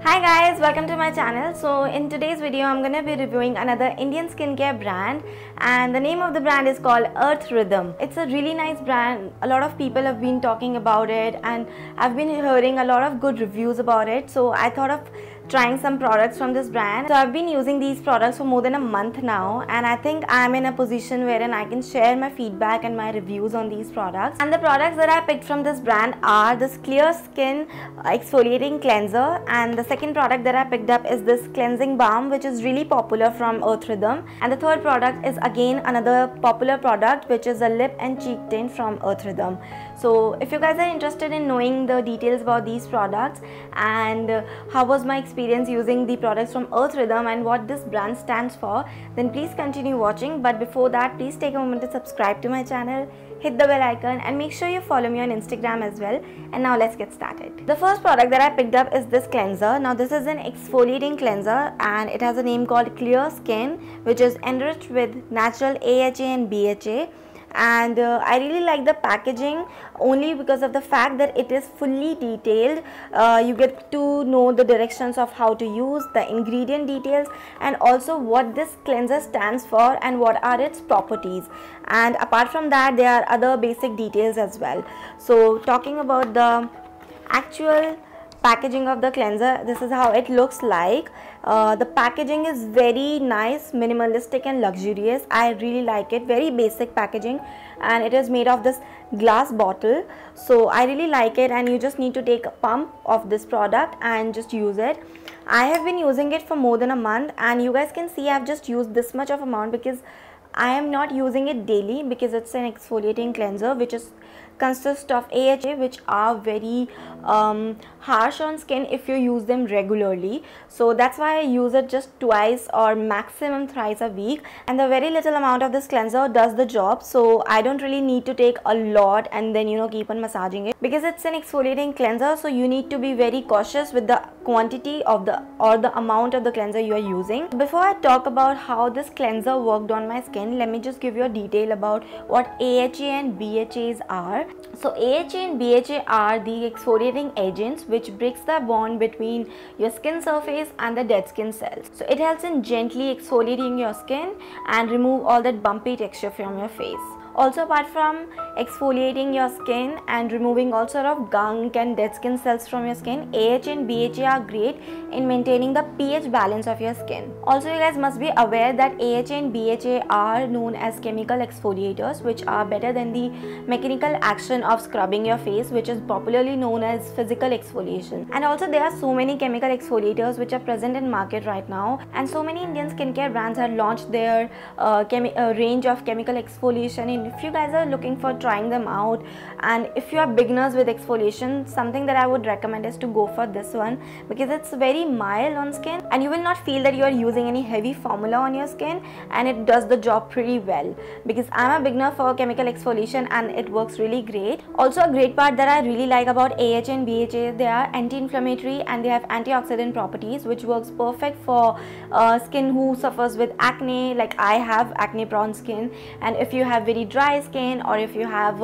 Hi guys, welcome to my channel. So in today's video I'm going to be reviewing another Indian skincare brand, and the name of the brand is called Earth Rhythm. It's a really nice brand. A lot of people have been talking about it and I've been hearing a lot of good reviews about it. So I thought of trying some products from this brand. So I've been using these products for more than a month now, and I think I'm in a position wherein I can share my feedback and my reviews on these products. And the products that I picked from this brand are this clear skin exfoliating cleanser, and the second product that I picked up is this cleansing balm, which is really popular from Earth Rhythm, and the third product is again another popular product, which is a lip and cheek tint from Earth Rhythm. So if you guys are interested in knowing the details about these products and how was my experience using the products from Earth Rhythm and what this brand stands for, then please continue watching. But before that, please take a moment to subscribe to my channel, hit the bell icon, and make sure you follow me on Instagram as well. And now let's get started. The first product that I picked up is this cleanser. Now this is an exfoliating cleanser and it has a name called Clear Skin, which is enriched with natural AHA and BHA. And I really like the packaging only because of the fact that it is fully detailed. You get to know the directions of how to use, the ingredient details, and also what this cleanser stands for and what are its properties. And apart from that, there are other basic details as well. So talking about the actual packaging of the cleanser, this is how it looks like. The packaging is very nice, minimalistic and luxurious. I really like it. Very basic packaging, and it is made of this glass bottle. So I really like it, and you just need to take a pump of this product and just use it. I have been using it for more than a month, and you guys can see I've just used this much of amount because I am not using it daily, because it's an exfoliating cleanser which consists of AHA, which are very harsh on skin if you use them regularly. So that's why I use it just twice or maximum thrice a week, and the very little amount of this cleanser does the job. So I don't really need to take a lot and then keep on massaging it, because it's an exfoliating cleanser. So you need to be very cautious with the quantity of the amount of the cleanser you are using. Before I talk about how this cleanser worked on my skin, let me just give you a detail about what AHA and BHAs are. So AHA and BHA are the exfoliating agents which breaks the bond between your skin surface and the dead skin cells. So it helps in gently exfoliating your skin and remove all that bumpy texture from your face. Also, apart from exfoliating your skin and removing all sort of gunk and dead skin cells from your skin, AHA and BHA are great in maintaining the pH balance of your skin. Also, you guys must be aware that AHA and BHA are known as chemical exfoliators, which are better than the mechanical action of scrubbing your face, which is popularly known as physical exfoliation. And also, there are so many chemical exfoliators which are present in market right now, and so many Indian skincare brands have launched their range of chemical exfoliation. If you guys are looking for trying them out, and if you are beginners with exfoliation, something that I would recommend is to go for this one, because it's very mild on skin and you will not feel that you are using any heavy formula on your skin, and it does the job pretty well, because I'm a beginner for chemical exfoliation and it works really great. Also, a great part that I really like about AHA and BHA, they are anti-inflammatory and they have antioxidant properties, which works perfect for skin who suffers with acne. Like I have acne prone skin, and if you have very dry skin or if you have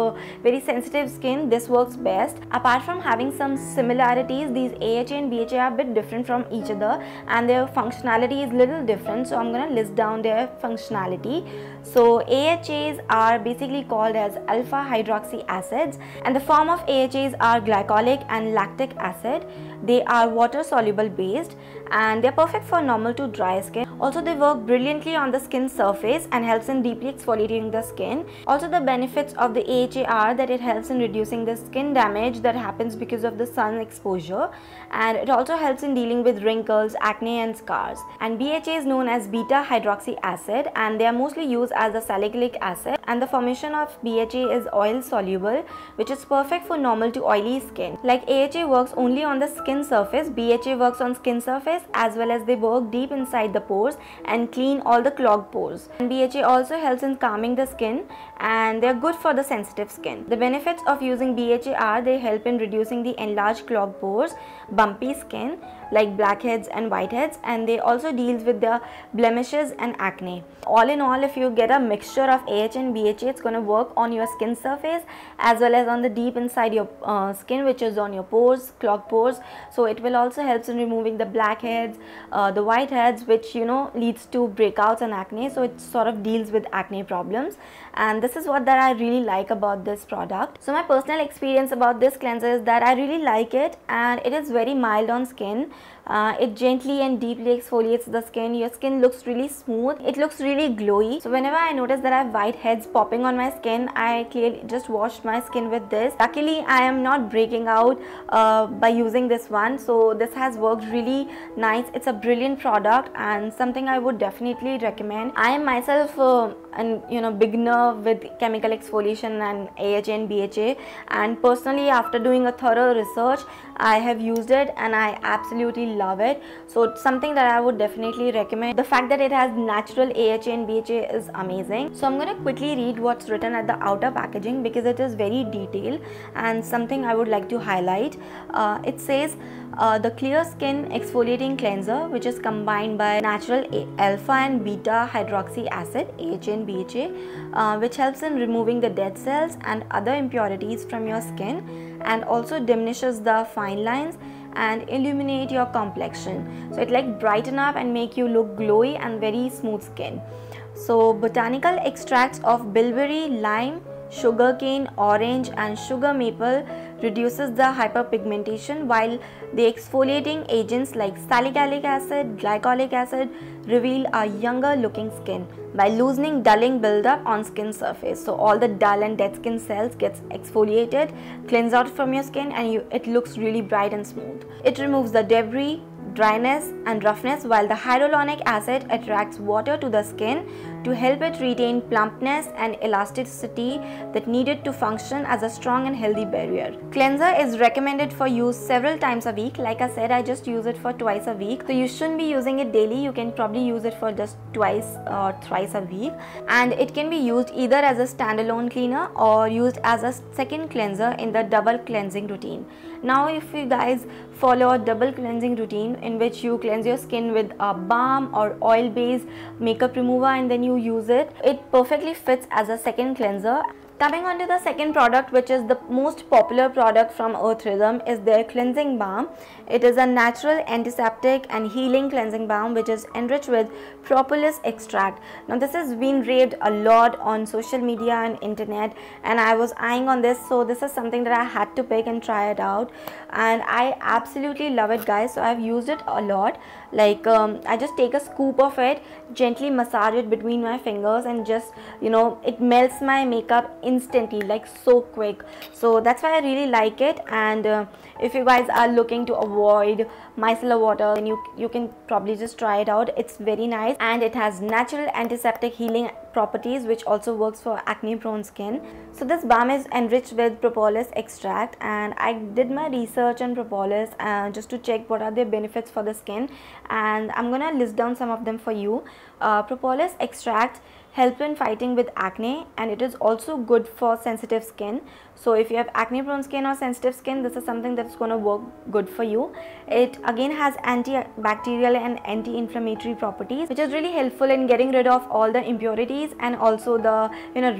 very sensitive skin, this works best. Apart from having some similarities, these AHA and BHA are a bit different from each other and their functionality is little different. So I'm going to list down their functionality. So AHAs are basically called as alpha hydroxy acids, and the form of AHAs are glycolic and lactic acid. They are water soluble based and they're perfect for normal to dry skin. Also, they work brilliantly on the skin surface and helps in deeply exfoliating the skin. Also, the benefits of the AHA are that it helps in reducing the skin damage that happens because of the sun exposure, and it also helps in dealing with wrinkles, acne and scars. And BHA is known as beta hydroxy acid, and they are mostly used as a salicylic acid, and the formation of BHA is oil soluble, which is perfect for normal to oily skin. Like AHA works only on the skin surface, BHA works on skin surface as well as they work deep inside the pores and clean all the clogged pores. And BHA also helps in calming the skin, and they're good for the sensitive skin. The benefits of using BHA are they help in reducing the enlarged clogged pores, bumpy skin like blackheads and whiteheads, and they also deals with the blemishes and acne. All in all, if you get a mixture of AHA and BHA, BHA. It's going to work on your skin surface as well as on the deep inside your skin, which is on your pores, clogged pores. So it will also help in removing the blackheads, the whiteheads, which leads to breakouts and acne. So it sort of deals with acne problems, and this is what that I really like about this product. So my personal experience about this cleanser is that I really like it, and it is very mild on skin. It gently and deeply exfoliates the skin. Your skin looks really smooth. It looks really glowy. So whenever I notice that I have whiteheads popping on my skin, I clearly just washed my skin with this. Luckily, I am not breaking out by using this one. So this has worked really nice. It's a brilliant product and something I would definitely recommend. I am myself an beginner with chemical exfoliation and AHA and BHA, and personally, after doing a thorough research, I have used it and I absolutely love it. So it's something that I would definitely recommend. The fact that it has natural AHA and BHA is amazing. So I'm going to quickly read what's written at the outer packaging because it is very detailed and something I would like to highlight. It says the clear skin exfoliating cleanser, which is combined by natural alpha and beta hydroxy acid, AHA and BHA, which helps in removing the dead cells and other impurities from your skin, and also diminishes the fine lines and illuminate your complexion. So it like brighten up and make you look glowy and very smooth skin. So botanical extracts of bilberry, lime, sugarcane, orange and sugar maple reduces the hyperpigmentation, while the exfoliating agents like salicylic acid, glycolic acid reveal a younger looking skin by loosening dulling buildup on skin surface. So all the dull and dead skin cells gets exfoliated, cleansed out from your skin, and it looks really bright and smooth. It removes the debris, dryness and roughness, while the hyaluronic acid attracts water to the skin to help it retain plumpness and elasticity that needed to function as a strong and healthy barrier. Cleanser is recommended for use several times a week. Like I said, I just use it for twice a week. So you shouldn't be using it daily. You can probably use it for just twice or thrice a week. And it can be used either as a standalone cleaner or used as a second cleanser in the double cleansing routine. Now if you guys follow a double cleansing routine in which you cleanse your skin with a balm or oil based makeup remover and then you use it, it perfectly fits as a second cleanser. Coming on to the second product, which is the most popular product from Earth Rhythm, is their cleansing balm. It is a natural antiseptic and healing cleansing balm which is enriched with propolis extract. Now this has been raved a lot on social media and internet, and I was eyeing on this, so this is something that I had to pick and try it out, and I absolutely love it, guys. So I've used it a lot. Like I just take a scoop of it, gently massage it between my fingers, and just it melts my makeup instantly, like so quick. So that's why I really like it. And if you guys are looking to avoid micellar water, then you can probably just try it out. It's very nice and it has natural antiseptic healing properties which also works for acne prone skin. So this balm is enriched with propolis extract, and I did my research on propolis just to check what are the benefits for the skin, and I'm gonna list down some of them for you. Propolis extract help in fighting with acne, and it is also good for sensitive skin. So if you have acne prone skin or sensitive skin, this is something that's going to work good for you. It again has antibacterial and anti-inflammatory properties, which is really helpful in getting rid of all the impurities and also the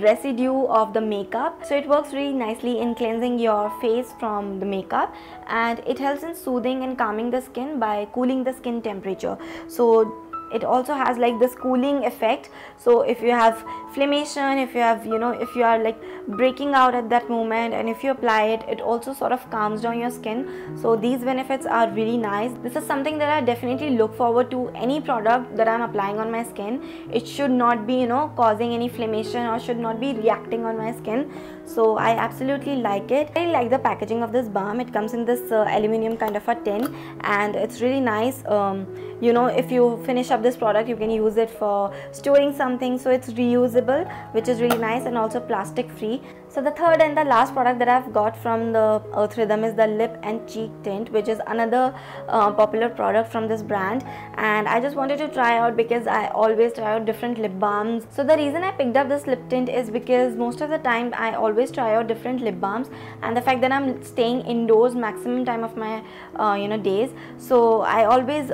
residue of the makeup. So it works really nicely in cleansing your face from the makeup, and it helps in soothing and calming the skin by cooling the skin temperature. So it also has like this cooling effect. So if you have inflammation, if you have if you are like breaking out at that moment, and if you apply it, it also sort of calms down your skin. So these benefits are really nice. This is something that I definitely look forward to any product that I'm applying on my skin. It should not be causing any inflammation or should not be reacting on my skin. So I absolutely like it. I like the packaging of this balm. It comes in this aluminum kind of a tin, and it's really nice. If you finish up this product, you can use it for storing something, so it's reusable, which is really nice, and also plastic free. So the third and the last product that I've got from the Earth Rhythm is the lip and cheek tint, which is another popular product from this brand, and I just wanted to try out because I always try out different lip balms. So the reason I picked up this lip tint is because most of the time I always try out different lip balms, and the fact that I'm staying indoors maximum time of my days, so I always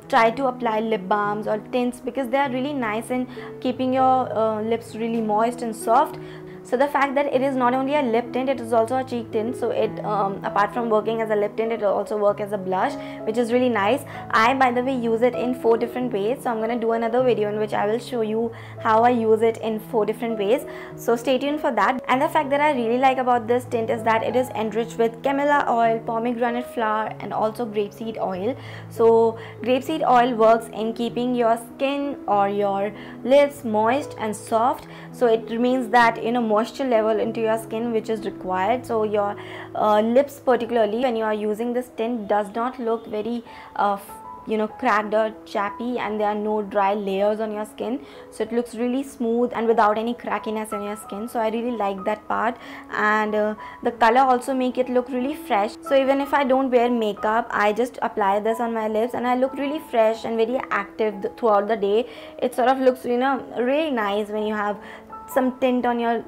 try to apply lip balms or tints because they are really nice in keeping your lips really moist and soft. So the fact that it is not only a lip tint, it is also a cheek tint, so it apart from working as a lip tint, it will also work as a blush, which is really nice. I, by the way, use it in 4 different ways, so I'm going to do another video in which I will show you how I use it in 4 different ways, so stay tuned for that. And the fact that I really like about this tint is that it is enriched with camellia oil, pomegranate flower, and also grapeseed oil. So grapeseed oil works in keeping your skin or your lips moist and soft, so it remains that, you know, moisture level into your skin which is required, so your lips, particularly when you are using this tint, does not look very you know, cracked or chappy, and there are no dry layers on your skin, so it looks really smooth and without any crackiness in your skin. So I really like that part, and the color also make it look really fresh. So even if I don't wear makeup, I just apply this on my lips and I look really fresh and very active throughout the day. It sort of looks, you know, really nice when you have some tint on your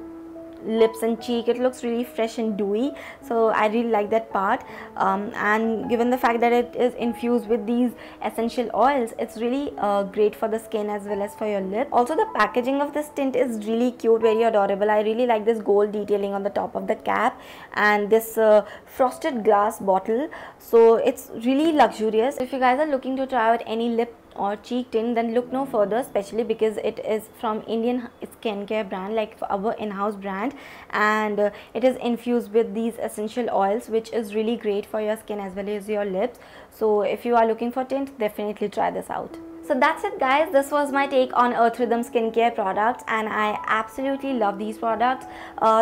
lips and cheek. It looks really fresh and dewy, so I really like that part. And given the fact that it is infused with these essential oils, it's really great for the skin as well as for your lip. Also, the packaging of this tint is really cute, very adorable. I really like this gold detailing on the top of the cap and this frosted glass bottle, so it's really luxurious. If you guys are looking to try out any lip or cheek tint, then look no further, especially because it is from Indian skincare brand, like our in-house brand, and it is infused with these essential oils, which is really great for your skin as well as your lips. So if you are looking for tint, definitely try this out. So that's it, guys. This was my take on Earth Rhythm skincare products, and I absolutely love these products.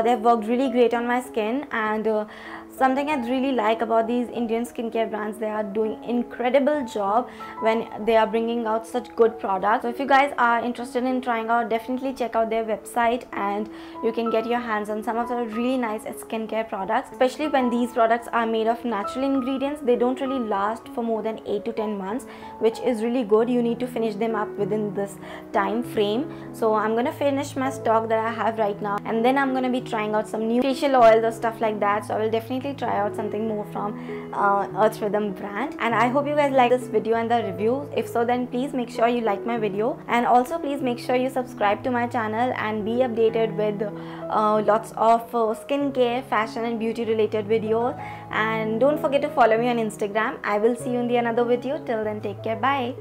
They've worked really great on my skin, and something I really like about these Indian skincare brands, they are doing incredible job when they are bringing out such good products. So if you guys are interested in trying out, definitely check out their website and you can get your hands on some of the really nice skincare products, especially when these products are made of natural ingredients. They don't really last for more than 8 to 10 months, which is really good. You need to finish them up within this time frame. So I'm gonna finish my stock that I have right now, and then I'm gonna be trying out some new facial oils or stuff like that. So I will definitely try out something more from Earth Rhythm brand. And I hope you guys like this video and the review. If so, then please make sure you like my video, and also please make sure you subscribe to my channel and be updated with lots of skincare, fashion and beauty related videos. And don't forget to follow me on Instagram. I will see you in the another video. Till then, take care. Bye.